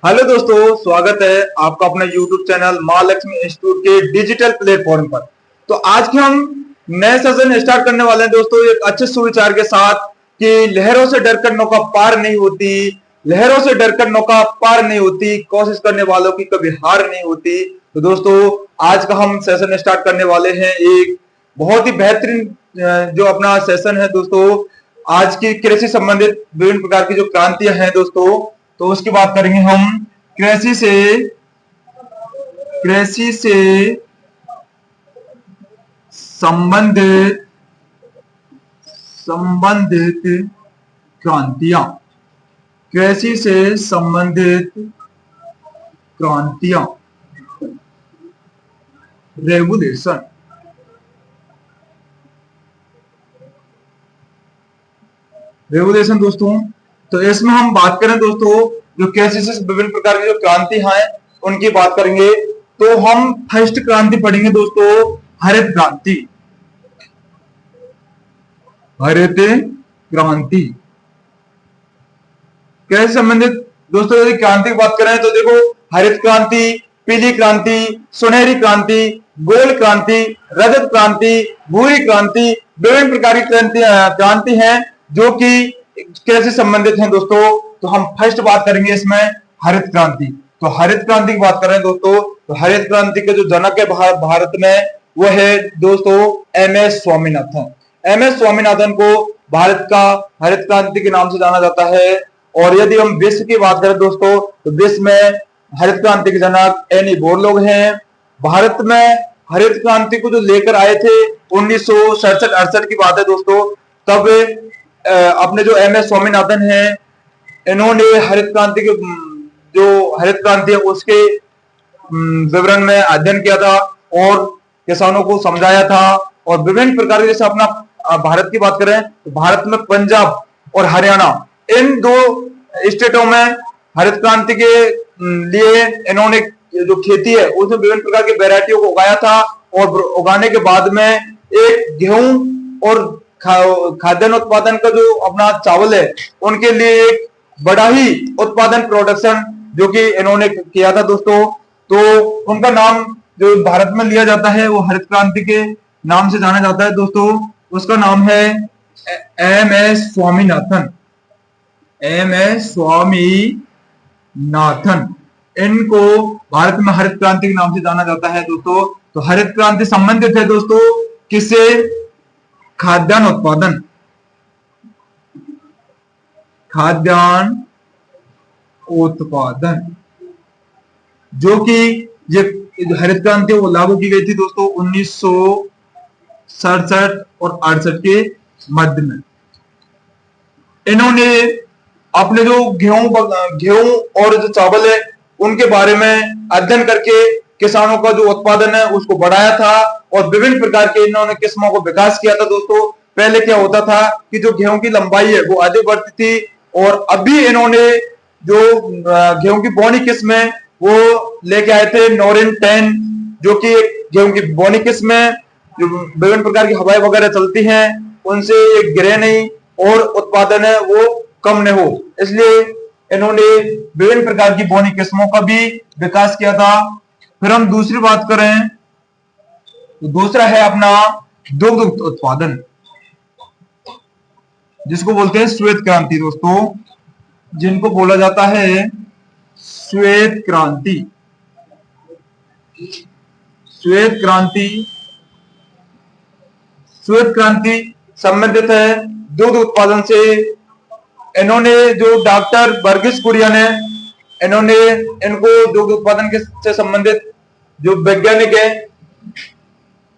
Hello दोस्तों, स्वागत है आपका अपने YouTube चैनल माँ लक्ष्मी इंस्टीट्यूट के डिजिटल प्लेटफॉर्म पर। तो आज के हम नए सेशन स्टार्ट करने वाले हैं दोस्तों, एक अच्छे सुविचार के साथ कि लहरों से डरकर नौका पार नहीं होती, लहरों से डरकर नौका पार नहीं होती, कोशिश करने वालों की कभी हार नहीं होती। तो दोस्तों, आज का हम सेशन स्टार्ट करने वाले हैं एक बहुत ही बेहतरीन जो अपना सेशन है दोस्तों। आज की कृषि संबंधित विभिन्न प्रकार की जो क्रांतियां हैं दोस्तों, तो उसकी बात करेंगे हम। कृषि से संबंधित संबंधित क्रांतियां, कृषि से संबंधित क्रांतियां, रेवोल्यूशन। रेवोल्यूशन दोस्तों, तो इसमें हम बात करें दोस्तों, जो कृषि से विभिन्न प्रकार की जो क्रांति हैं उनकी बात करेंगे। तो हम फर्स्ट क्रांति पढ़ेंगे दोस्तों, हरित क्रांति। हरित क्रांति कैसे संबंधित दोस्तों, यदि क्रांति की बात करें तो देखो, हरित क्रांति, पीली क्रांति, सुनहरी क्रांति, गोल क्रांति, रजत क्रांति, भूरी क्रांति, विभिन्न प्रकार की क्रांति हैं जो कि कैसे संबंधित हैं दोस्तों। तो हम फर्स्ट बात करेंगे इसमें हरित क्रांति। तो हरित क्रांति की बात करें दोस्तों, तो हरित क्रांति के जो जनक है भारत में, वो है दोस्तों एमएस स्वामीनाथन। एमएस स्वामीनाथन को भारत का हरित क्रांति के नाम से जाना जाता है। और यदि हम विश्व की बात करें दोस्तों, तो विश्व में हरित क्रांति के जनक एनी बोरलॉग हैं। भारत में हरित क्रांति को जो लेकर आए थे 1967-68 की बात है दोस्तों, तब अपने जो एमएस स्वामीनाथन हैं, इन्होंने हरित क्रांति के जो हरित क्रांति है उसके विवरण में अध्ययन किया था और किसानों को समझाया था। और विभिन्न प्रकार के, जैसे अपना भारत की बात करें तो भारत में पंजाब और हरियाणा, इन दो स्टेटों में हरित क्रांति के लिए इन्होंने जो खेती है उसमें विभिन्न प्रकार की वैरायटियों को उगाया था। और उगाने के बाद में एक गेहूं और खाद्यान्न उत्पादन का जो अपना चावल है उनके लिए एक बड़ा ही उत्पादन प्रोडक्शन जो कि इन्होंने किया था दोस्तों। तो उनका नाम जो भारत में लिया जाता है वो हरित क्रांति के नाम से जाना जाता है दोस्तों। उसका नाम है M S Swaminathan. M S Swaminathan, इनको भारत में हरित क्रांति के नाम से जाना जाता है दोस्तों। तो हरित क्रांति संबंधित है दोस्तों किससे? खाद्यान्न उत्पादन, खाद्यान्न उत्पादन, जो कि ये हरित क्रांति वो लागू की गई थी दोस्तों 1967 और 68 के मध्य में। इन्होंने अपने जो गेहूं और जो चावल है उनके बारे में अध्ययन करके किसानों का जो उत्पादन है उसको बढ़ाया था और विभिन्न प्रकार के इन्होंने किस्मों को विकास किया था दोस्तों। पहले क्या होता था कि जो गेहूं की लंबाई है वो अधिक बढ़ती थी, और अभी इन्होंने जो गेहूं की बौनी किस्म है वो लेके आए थे नॉरिन 10, जो कि गेहूं की बौनी किस्म है जो विभिन्न प्रकार की हवाएं वगैरह चलती हैं उनसे एक गिरे नहीं और उत्पादन है वो कम न हो, इसलिए इन्होंने विभिन्न प्रकार की बौनी किस्मों का भी विकास किया था। फिर हम दूसरी बात करें तो दूसरा है अपना दुग्ध उत्पादन, जिसको बोलते हैं श्वेत क्रांति दोस्तों, जिनको बोला जाता है श्वेत क्रांति। श्वेत क्रांति, श्वेत क्रांति संबंधित है दुग्ध उत्पादन से। इन्होंने जो डॉक्टर वर्गीस कुरियन है, इन्होंने इनको दुग्ध उत्पादन के से संबंधित जो वैज्ञानिक है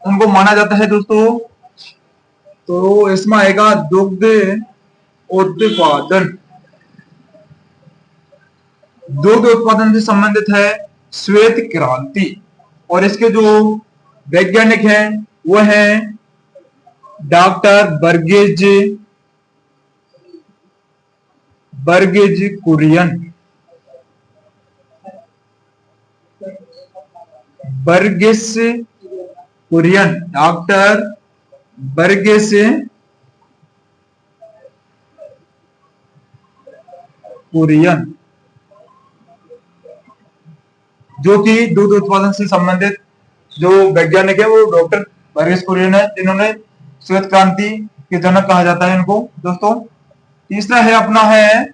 उनको माना जाता है दोस्तों। तो इसमें आएगा दुग्ध उत्पादन। दुग्ध उत्पादन से संबंधित है श्वेत क्रांति, और इसके जो वैज्ञानिक हैं वो हैं डॉक्टर वर्गीज कुरियन। वर्गीस कुरियन, डॉक्टर वर्गीस कुरियन। जो कि दूध उत्पादन से संबंधित जो वैज्ञानिक है वो डॉक्टर बर्गेस कुरियन है, जिन्होंने श्वेत क्रांति के जनक कहा जाता है इनको दोस्तों। तीसरा है अपना है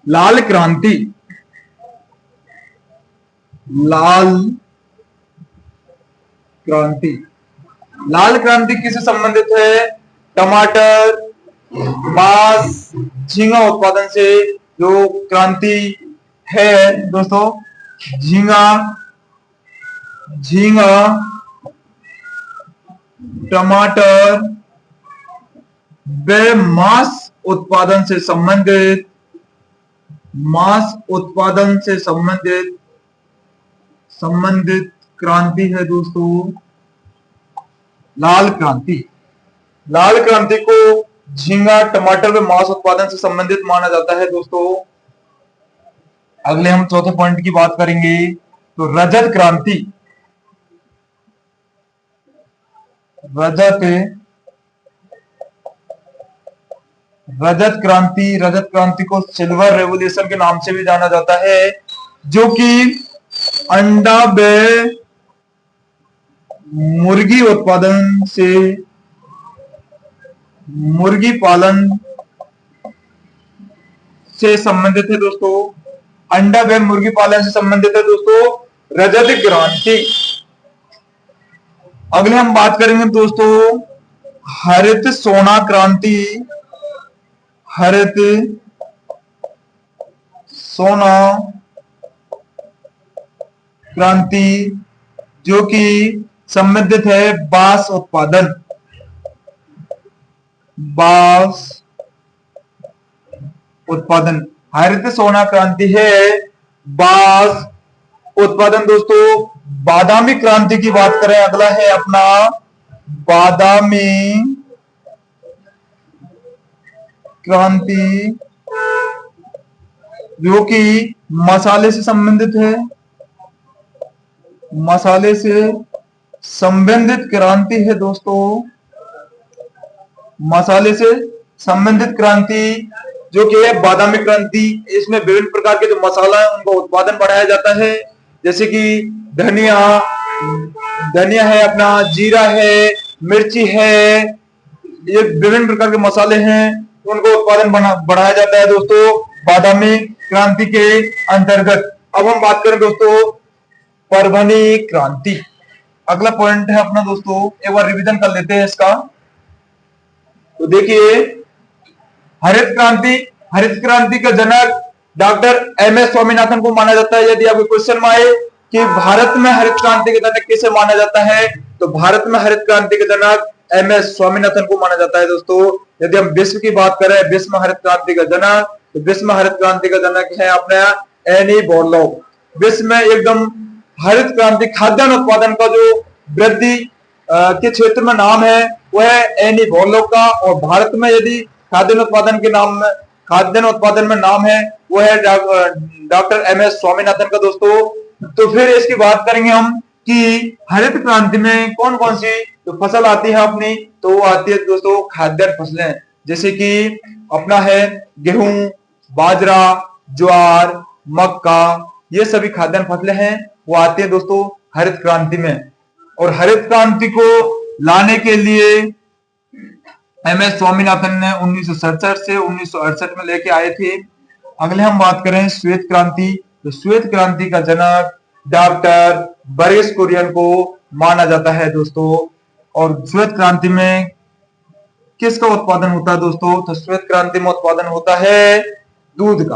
लाल क्रांति। लाल क्रांति, लाल क्रांति किससे संबंधित है? टमाटर, बांस, झींगा उत्पादन से जो क्रांति है दोस्तों, झींगा, टमाटर व मांस उत्पादन से संबंधित, संबंधित क्रांति है दोस्तों लाल क्रांति। लाल क्रांति को झींगा, टमाटर व मांस उत्पादन से संबंधित माना जाता है दोस्तों। अगले हम चौथे पॉइंट की बात करेंगे तो रजत क्रांति। रजत क्रांति को सिल्वर रेवोल्यूशन के नाम से भी जाना जाता है, जो कि अंडा व मुर्गी उत्पादन से, मुर्गी पालन से संबंधित है दोस्तों। अंडा व मुर्गी पालन से संबंधित है दोस्तों रजत क्रांति। अगले हम बात करेंगे दोस्तों हरित सोना क्रांति। हरित सोना क्रांति जो कि संबंधित है बांस उत्पादन, हरित सोना क्रांति है बांस उत्पादन दोस्तों। बादामी क्रांति की बात करें, अगला है अपना बादामी क्रांति जो कि मसाले से संबंधित है, मसाले से संबंधित क्रांति है दोस्तों। मसाले से संबंधित क्रांति जो कि है बादामी क्रांति। इसमें विभिन्न प्रकार के जो मसाला है उनका उत्पादन बढ़ाया जाता है, जैसे कि धनिया है अपना, जीरा है, मिर्ची है, ये विभिन्न प्रकार के मसाले हैं, उनको उत्पादन बढ़ाया जाता है दोस्तों बादामी क्रांति के अंतर्गत। अब हम बात करें दोस्तों परभनी क्रांति। अगला पॉइंट है अपना दोस्तों, एक बार रिवीजन कर लेते हैं इसका। तो देखिए हरित क्रांति का जनक डॉक्टर एम.एस. स्वामीनाथन को माना जाता है। यदि आपको क्वेश्चन में आए कि भारत में हरित क्रांति के जनक किसे माना जाता है, तो भारत में हरित क्रांति के जनक एम.एस. स्वामीनाथन को माना जाता है दोस्तों। यदि हम विश्व की बात करें, विश्व में हरित क्रांति का जनक, तो विश्व में हरित क्रांति का जनक है अपना एनी बोरलॉग। विश्व में एकदम हरित क्रांति खाद्यान्न उत्पादन का जो वृद्धि के क्षेत्र में नाम है वो है एनी बोरलॉग का। और भारत में यदि खाद्यान्न उत्पादन में नाम है वो है डॉक्टर एम.एस. स्वामीनाथन का दोस्तों। तो फिर इसकी बात करेंगे हम कि हरित क्रांति में कौन कौन सी जो फसल आती है अपनी, तो वो आती है दोस्तों खाद्यान्न फसलें, जैसे कि अपना है गेहूं, बाजरा, ज्वार, मक्का, ये सभी खाद्यान्न फसलें हैं, वो आती है दोस्तों हरित क्रांति में। और हरित क्रांति को लाने के लिए एम.एस. स्वामीनाथन ने 1967 से 1968 में लेके आए थे। अगले हम बात करें श्वेत क्रांति, तो श्वेत क्रांति का जनक डॉक्टर बर्गेस कुरियन को माना जाता है दोस्तों। और श्वेत क्रांति में किसका उत्पादन होता है दोस्तों, तो श्वेत क्रांति में उत्पादन होता है दूध का।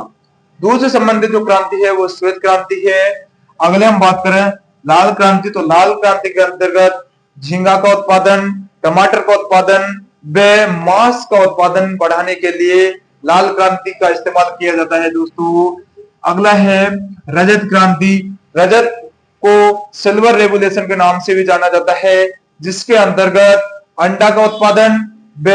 दूध से संबंधित जो क्रांति है वो श्वेत क्रांति है। अगले हम बात करें लाल क्रांति, तो लाल क्रांति के अंतर्गत झींगा का उत्पादन, टमाटर का उत्पादन व मांस का उत्पादन बढ़ाने के लिए लाल क्रांति का इस्तेमाल किया जाता है दोस्तों। अगला है रजत क्रांति। रजत को सिल्वर रेवोल्यूशन के नाम से भी जाना जाता है, जिसके अंतर्गत अंडा का उत्पादन व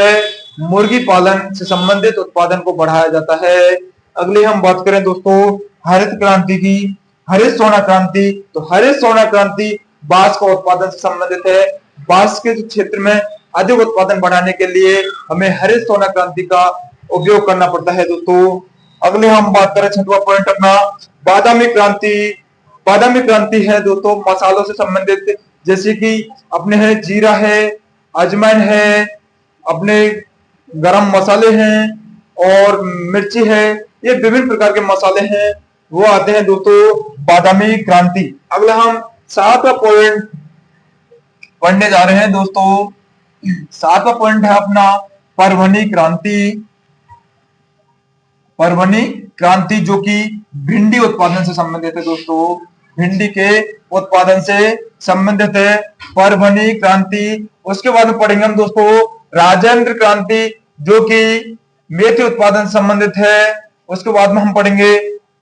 मुर्गी पालन से संबंधित उत्पादन को बढ़ाया जाता है। अगले हम बात करें दोस्तों हरित क्रांति की, हरित सोना क्रांति, तो हरित सोना क्रांति बांस का उत्पादन से संबंधित है। बांस के क्षेत्र में अधिक उत्पादन बढ़ाने के लिए हमें हरित सोना क्रांति का उपयोग करना पड़ता है दोस्तों। अगले हम बात करें छठवां पॉइंट अपना बादामी क्रांति। बादामी क्रांति है दोस्तों मसालों से संबंधित, जैसे कि अपने है जीरा है, अजवाइन है, अपने गरम मसाले हैं और मिर्ची है, ये विभिन्न प्रकार के मसाले हैं, वो आते हैं दोस्तों बादामी क्रांति। अगला हम सातवां पॉइंट पढ़ने जा रहे हैं दोस्तों। सातवां पॉइंट है अपना परभनी क्रांति। परभनी क्रांति जो कि भिंडी उत्पादन से संबंधित है दोस्तों, भिंडी के उत्पादन से संबंधित है परभनी क्रांति। उसके बाद में पढ़ेंगे हम दोस्तों राजेंद्र क्रांति जो कि मेथी उत्पादन से संबंधित है। उसके बाद में हम पढ़ेंगे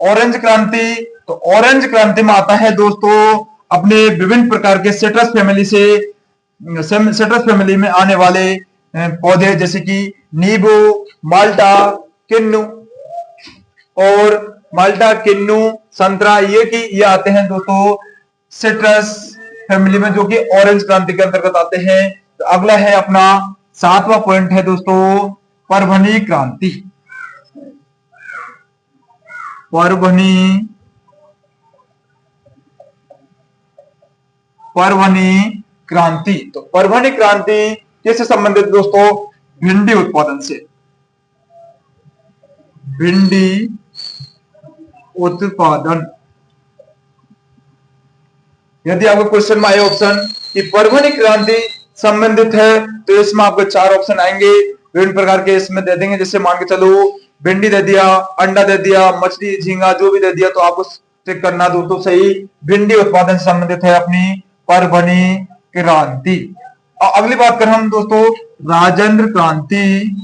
ऑरेंज क्रांति। तो ऑरेंज क्रांति में आता है दोस्तों अपने विभिन्न प्रकार के सिट्रस फैमिली से, सिट्रस फैमिली में आने वाले पौधे जैसे कि नींबू, माल्टा, किन्नू और माल्टा, किन्नू, संतरा, ये आते हैं दोस्तों सिट्रस फैमिली में, जो कि ऑरेंज क्रांति के अंतर्गत आते हैं। तो अगला है अपना सातवां पॉइंट है दोस्तों परभनी क्रांति। परभनी क्रांति। तो परभनी क्रांति किससे संबंधित दोस्तों? भिंडी उत्पादन से। भिंडी उत्पादन। यदि आपको क्वेश्चन में आए ऑप्शन कि परभनी क्रांति संबंधित है तो इसमें आपको चार ऑप्शन आएंगे, विभिन्न प्रकार के इसमें दे देंगे। जैसे मान के चलो भिंडी दे दिया, अंडा दे दिया, मछली, झींगा जो भी दे दिया, तो आपको चेक करना दोस्तों सही भिंडी उत्पादन से संबंधित है अपनी परभनी क्रांति। और अगली बात करें हम दोस्तों राजेंद्र क्रांति।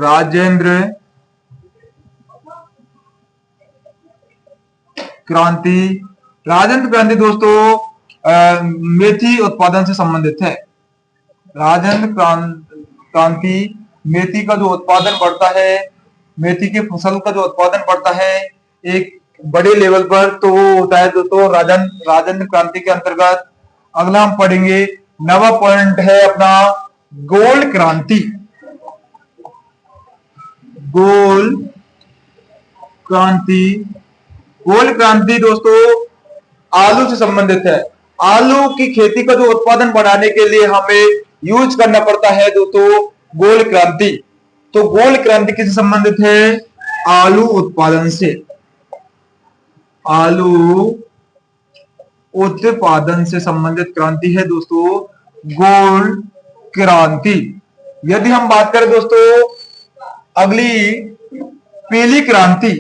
राजेंद्र क्रांति दोस्तों मेथी उत्पादन से संबंधित है। राजेंद्र क्रांति मेथी का जो उत्पादन बढ़ता है, मेथी की फसल का जो उत्पादन बढ़ता है एक बड़े लेवल पर, तो वो होता है दोस्तों राजेंद्र क्रांति के अंतर्गत। अगला हम पढ़ेंगे नवा पॉइंट है अपना गोल क्रांति। गोल क्रांति दोस्तों आलू से संबंधित है। आलू की खेती का जो उत्पादन बढ़ाने के लिए हमें यूज करना पड़ता है दोस्तों गोल क्रांति। तो गोल क्रांति किससे संबंधित है? आलू उत्पादन से। आलू उत्पादन से संबंधित क्रांति है दोस्तों गोल क्रांति। यदि हम बात करें दोस्तों अगली पीली क्रांति,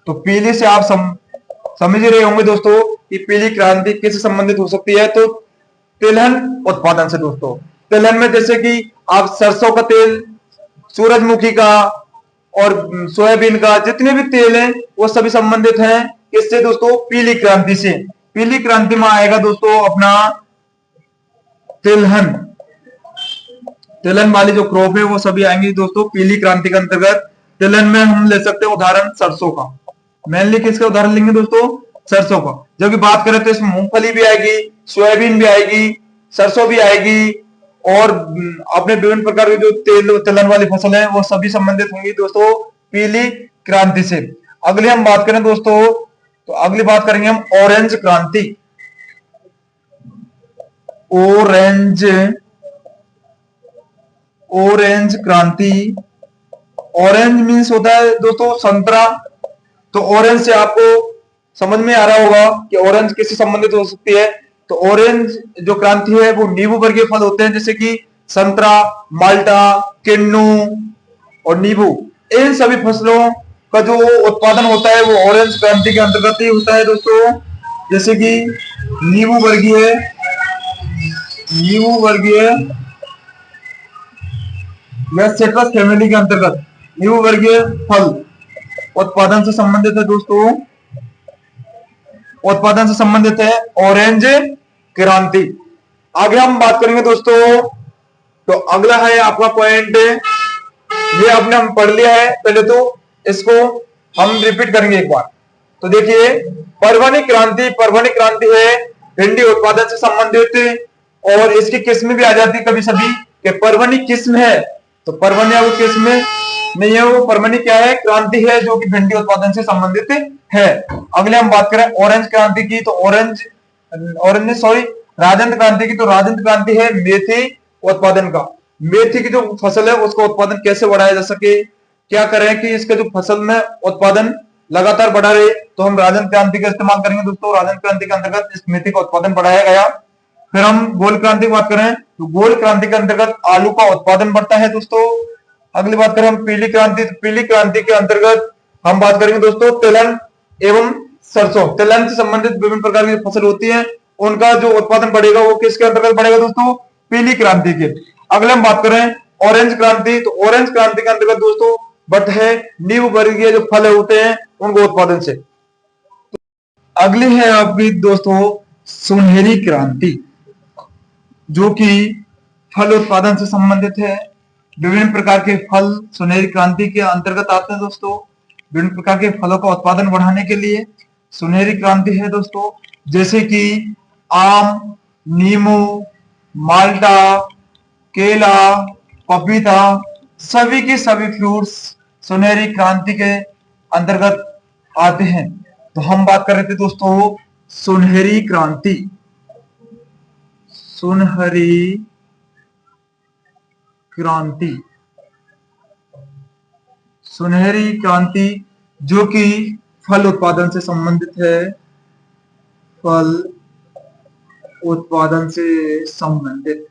तो पीली से आप समझ रहे होंगे दोस्तों कि पीली क्रांति किससे संबंधित हो सकती है? तो तिलहन उत्पादन से दोस्तों। तिलहन में जैसे कि आप सरसों का तेल, सूरजमुखी का और सोयाबीन का जितने भी तेल हैं वो सभी संबंधित हैं किससे दोस्तों? पीली क्रांति से। पीली क्रांति में आएगा दोस्तों अपना तिलहन वाली जो क्रॉप है वो सभी आएंगी दोस्तों पीली क्रांति के अंतर्गत। तिलहन में हम ले सकते हैं उदाहरण सरसों का, मेनली किसका उदाहरण लेंगे दोस्तों? सरसों का। जब की बात करें तो इसमें मूंगफली भी आएगी, सोयाबीन भी आएगी, सरसों भी आएगी और अपने विभिन्न प्रकार की जो तिलहन वाली फसल है वो सभी संबंधित होंगी दोस्तों पीली क्रांति से। अगली हम बात करें दोस्तों तो अगली बात करेंगे हम ऑरेंज क्रांति। ऑरेंज क्रांति। ऑरेंज मीन्स होता है दोस्तों संतरा। तो ऑरेंज से आपको समझ में आ रहा होगा कि ऑरेंज किससे संबंधित हो सकती है। तो ऑरेंज जो क्रांति है वो नींबू वर्गीय फल होते हैं जैसे कि संतरा, माल्टा, किन्नू और नींबू। इन सभी फसलों का जो उत्पादन होता है वो ऑरेंज क्रांति के अंतर्गत ही होता है दोस्तों। जैसे कि नींबू वर्गीय या सिट्रस फैमिली के अंतर्गत नींबू वर्गीय फल उत्पादन से संबंधित है दोस्तों। उत्पादन से संबंधित है ऑरेंज क्रांति। आगे हम बात करेंगे दोस्तों तो अगला है आपका पॉइंट, ये आपने हम पढ़ लिया है पहले, तो इसको हम रिपीट करेंगे एक बार। तो देखिए परभनी क्रांति है भिंडी उत्पादन से संबंधित। और इसकी किस्म भी आ जाती है कभी सभी कि परवनी किस्म है, तो परवनी वो किस्म नहीं है, वो परवनी क्या है, क्रांति है जो कि भिंडी उत्पादन से संबंधित है। अगले हम बात करें ऑरेंज क्रांति की, तो ऑरेंज ऑरेंज सॉरी राजंत क्रांति की, तो राजंत क्रांति है मेथी उत्पादन का। मेथी की जो फसल है उसका उत्पादन कैसे बढ़ाया जा सके, क्या करें कि इसके जो फसल में उत्पादन लगातार बढ़ा रहे, तो हम राजन क्रांति का इस्तेमाल करेंगे दोस्तों। राजन क्रांति के अंतर्गत इस मेथी का उत्पादन बढ़ाया गया। फिर हम गोल क्रांति की बात करें, तो गोल क्रांति के अंतर्गत आलू का उत्पादन बढ़ता है दोस्तों। अगली बात करें हम पीली क्रांति, तो पीली क्रांति के अंतर्गत हम बात करेंगे दोस्तों तिलहन एवं सरसों। तिलहन से संबंधित विभिन्न प्रकार की फसल होती है, उनका जो उत्पादन बढ़ेगा वो किसके अंतर्गत बढ़ेगा दोस्तों, पीली क्रांति के। अगले हम बात करें ऑरेंज क्रांति, तो ऑरेंज क्रांति के अंतर्गत दोस्तों बट है नींबू वर्गीय जो फल होते हैं उनको उत्पादन से। अगली है आपकी दोस्तों सुनहरी क्रांति, जो कि फल उत्पादन से संबंधित है। विभिन्न प्रकार के फल सुनहरी क्रांति के अंतर्गत आते हैं दोस्तों। विभिन्न प्रकार के फलों का उत्पादन बढ़ाने के लिए सुनहरी क्रांति है दोस्तों, जैसे कि आम, नींबू, माल्टा, केला, पपीता, सभी के सभी फ्रूट्स सुनहरी क्रांति के अंतर्गत आते हैं। तो हम बात कर रहे थे दोस्तों सुनहरी क्रांति, सुनहरी क्रांति, सुनहरी क्रांति जो कि फल उत्पादन से संबंधित है, फल उत्पादन से संबंधित।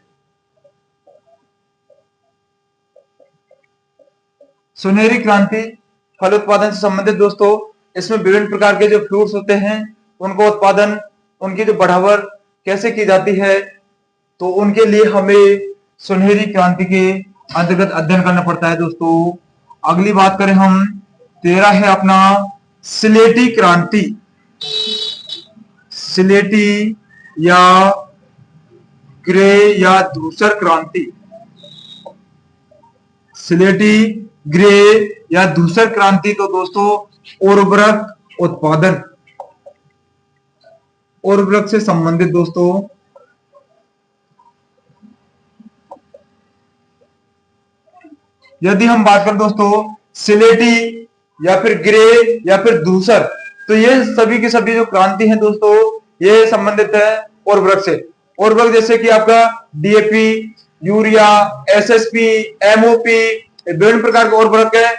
सुनहरी क्रांति फल उत्पादन से संबंधित दोस्तों, इसमें विभिन्न प्रकार के जो फ्रूट्स होते हैं उनको उत्पादन, उनकी जो बढ़ावर कैसे की जाती है, तो उनके लिए हमें सुनहरी क्रांति के अंतर्गत अध्ययन करना पड़ता है दोस्तों। अगली बात करें हम, 13 है अपना सिलेटी क्रांति, सिलेटी या ग्रे या धूसर क्रांति, सिलेटी, ग्रे या धूसर क्रांति। तो दोस्तों उर्वरक उत्पादन, उर्वरक से संबंधित दोस्तों। यदि हम बात करें दोस्तों सिलेटी या फिर ग्रे या फिर धूसर, तो ये सभी की सभी जो क्रांति है दोस्तों ये संबंधित है उर्वरक से। उर्वरक जैसे कि आपका डीएपी, यूरिया, एसएसपी, एमओपी, विभिन्न प्रकार के उर्वरक है,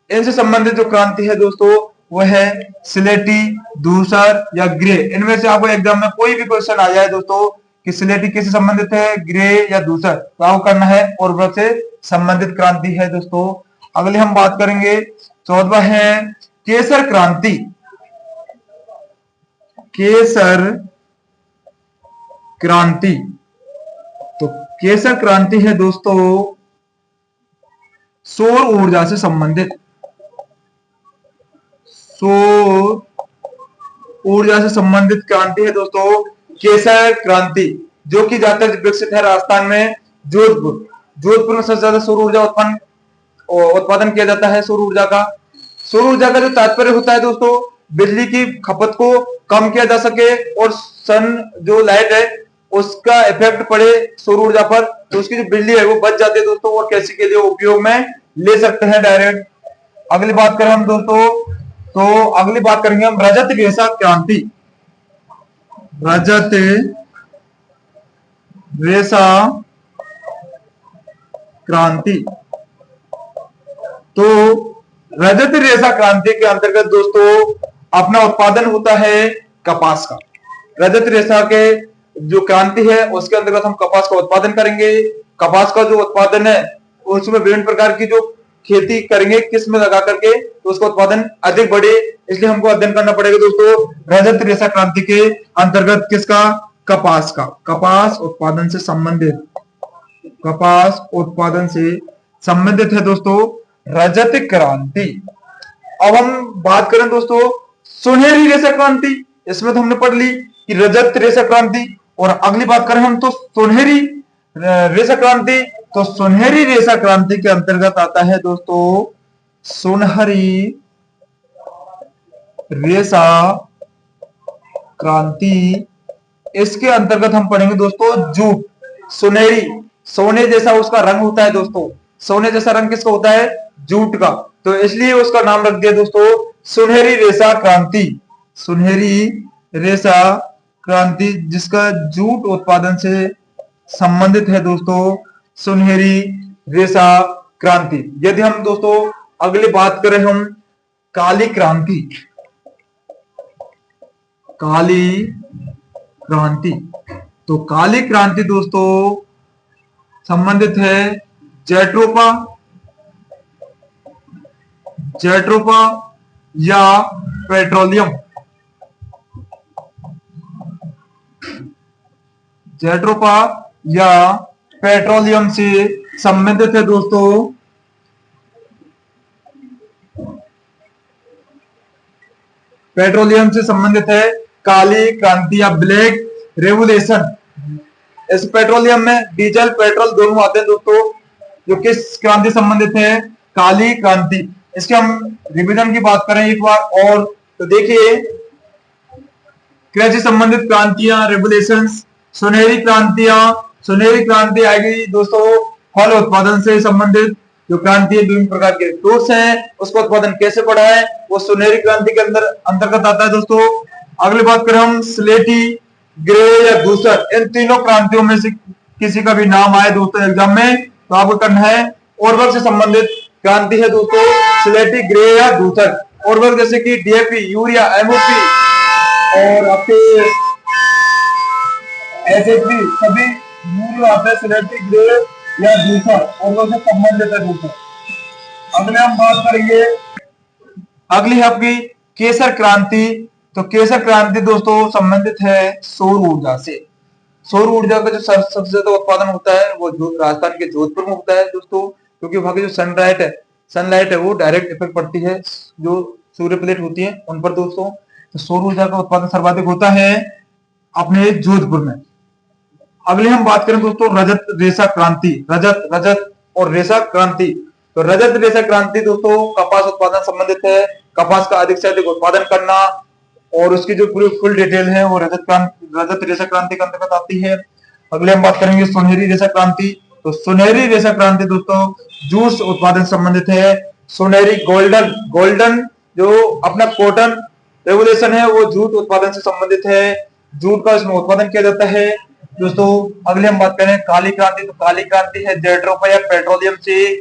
इनसे संबंधित जो क्रांति है दोस्तों वह है सिलेटी, धूसर या ग्रे। इनमें से आपको एग्जाम में कोई भी क्वेश्चन आ जाए दोस्तों कि सिलेटी किससे संबंधित है, ग्रे या धूसर, तो आपको करना है उर्वरक से संबंधित क्रांति है दोस्तों। अगले हम बात करेंगे 14वां है केसर क्रांति, केसर क्रांति। तो केसर क्रांति है दोस्तों सौर ऊर्जा से संबंधित, सौर ऊर्जा से संबंधित क्रांति है दोस्तों केसर क्रांति, जो कि ज्यादातर विकसित है राजस्थान में जोधपुर। जोधपुर में सबसे ज्यादा सौर ऊर्जा उत्पादन किया जाता है। सौर ऊर्जा का जो तात्पर्य होता है दोस्तों, बिजली की खपत को कम किया जा सके और सन जो लाइट है उसका इफेक्ट पड़े सौर ऊर्जा पर, तो उसकी जो बिजली है वो बच जाती है दोस्तों, और कैसे के लिए उपयोग में ले सकते हैं डायरेक्ट। अगली बात करें हम दोस्तों, तो अगली बात करेंगे हम रजत रेशा क्रांति, रजत रेशा क्रांति। तो रजत रेशा क्रांति के अंतर्गत दोस्तों अपना उत्पादन होता है कपास का। रजत रेशा के जो क्रांति है उसके अंतर्गत हम कपास का उत्पादन करेंगे। कपास का जो उत्पादन है उसमें विभिन्न प्रकार की जो खेती करेंगे किस्म लगा करके, तो उसका उत्पादन अधिक बढ़े, इसलिए हमको अध्ययन करना पड़ेगा दोस्तों रजत रेशा क्रांति के अंतर्गत किसका, कपास का। कपास उत्पादन से संबंधित, कपास उत्पादन से संबंधित है दोस्तों रजत क्रांति। अब हम बात करें दोस्तों सुनहरी रेशा क्रांति, इसमें तो हमने पढ़ ली कि रजत रेशा क्रांति, और अगली बात करें हम तो सुनहरी रेशा क्रांति। तो सुनहरी रेशा क्रांति के अंतर्गत आता है दोस्तों सुनहरी रेशा क्रांति। इसके अंतर्गत हम पढ़ेंगे दोस्तों जूट, सुनहरी, सोने जैसा उसका रंग होता है दोस्तों। सोने जैसा रंग किसका होता है? जूट का। तो इसलिए उसका नाम रख दिया दोस्तों सुनहरी रेशा क्रांति। सुनहरी रेशा क्रांति, जिसका जूट उत्पादन से संबंधित है दोस्तों सुनहरी रेशा क्रांति। यदि हम दोस्तों अगली बात करें हम काली क्रांति। काली क्रांति, तो काली क्रांति दोस्तों संबंधित है जैट्रोपा, जैट्रोपा या पेट्रोलियम, जैट्रोपा या पेट्रोलियम से संबंधित है दोस्तों। पेट्रोलियम से संबंधित है काली क्रांति या ब्लैक रेवोल्यूशन। इस पेट्रोलियम में डीजल पेट्रोल दोनों आते हैं दोस्तों। जो किस क्रांति संबंधित है? काली क्रांति। इसके हम रिवीजन की बात करें एक बार और, तो देखिए कृषि संबंधित क्रांतियां, रेवोल्यूशंस, सुनहरी क्रांतियां। सुनहरी क्रांति आएगी दोस्तों फल उत्पादन से संबंधित जो क्रांति है, विभिन्न प्रकार के फ्रूट्स हैं उसका उत्पादन कैसे बढ़ा है, वो सुनहरी क्रांति के अंदर अंतर्गत आता है दोस्तों। अगली बात करें हम स्लेटी, ग्रे या धूसर, इन तीनों क्रांतियों में से किसी का भी नाम आए दोस्तों एग्जाम में तो आपको करना है उर्वरक से संबंधित क्रांति है दोस्तों स्लेटी, ग्रे या धूसर। उर्वरक जैसे कि डीएपी, यूरिया, एमओपी और आपके एसएसपी, सभी मूल आते हैं स्लेटी, ग्रे या धूसर, उर्वरक से संबंधित है दोस्तों। अगले हम बात करेंगे, अगली है आपकी केसर क्रांति। तो केसर क्रांति दोस्तों संबंधित है सौर ऊर्जा से। सौर ऊर्जा का जो सबसे ज्यादा उत्पादन होता है वो राजस्थान के जोधपुर में होता है दोस्तों, क्योंकि वहां की जो सनलाइट है वो डायरेक्ट इफेक्ट पड़ती है जो सूर्य प्लेट होती है उन पर दोस्तों। तो सौर ऊर्जा का उत्पादन सर्वाधिक होता है अपने जोधपुर में। अगले हम बात करें दोस्तों रजत रेशा क्रांति। रजत और रेशा क्रांति। तो रजत रेशा क्रांति दोस्तों कपास उत्पादन संबंधित है। कपास का अधिक से अधिक उत्पादन करना और उसकी जो पूरी फुल डिटेल है वो रजत रेशा क्रांति के अंतर्गत आती है। अगले हम बात करेंगे सुनहरी रेशा क्रांति। तो सुनहरी रेशा क्रांति दोस्तों जूट उत्पादन संबंधित है। सुनहरी गोल्डन जो अपना कॉटन रेवोल्यूशन है वो जूट उत्पादन से संबंधित है। जूट का इसमें उत्पादन किया जाता है दोस्तों। अगले हम बात करें काली क्रांति। तो काली क्रांति है जेट्रोपा या पेट्रोलियम से।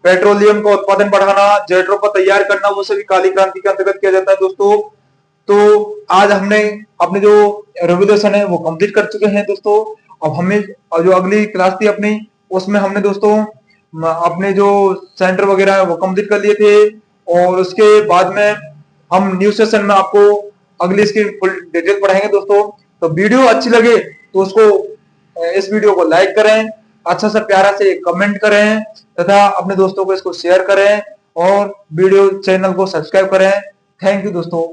पेट्रोलियम का उत्पादन बढ़ाना, जेट्रोपा तैयार करना, वो सभी काली क्रांति के अंतर्गत किया जाता है दोस्तों। तो आज हमने अपने जो रेवोल्यूशन है वो कंप्लीट कर चुके हैं दोस्तों। अब हमें जो अगली क्लास थी अपनी उसमें हमने दोस्तों अपने जो सेंटर वगैरह है वो कंप्लीट कर लिए थे और उसके बाद में हम न्यू सेशन में आपको अगली इसकी फुल डिटेल पढ़ाएंगे दोस्तों। तो वीडियो अच्छी लगे तो उसको इस वीडियो को लाइक करें, अच्छा सा प्यारा से कमेंट करें तथा अपने दोस्तों को इसको शेयर करें और वीडियो चैनल को सब्सक्राइब करें। थैंक यू दोस्तों।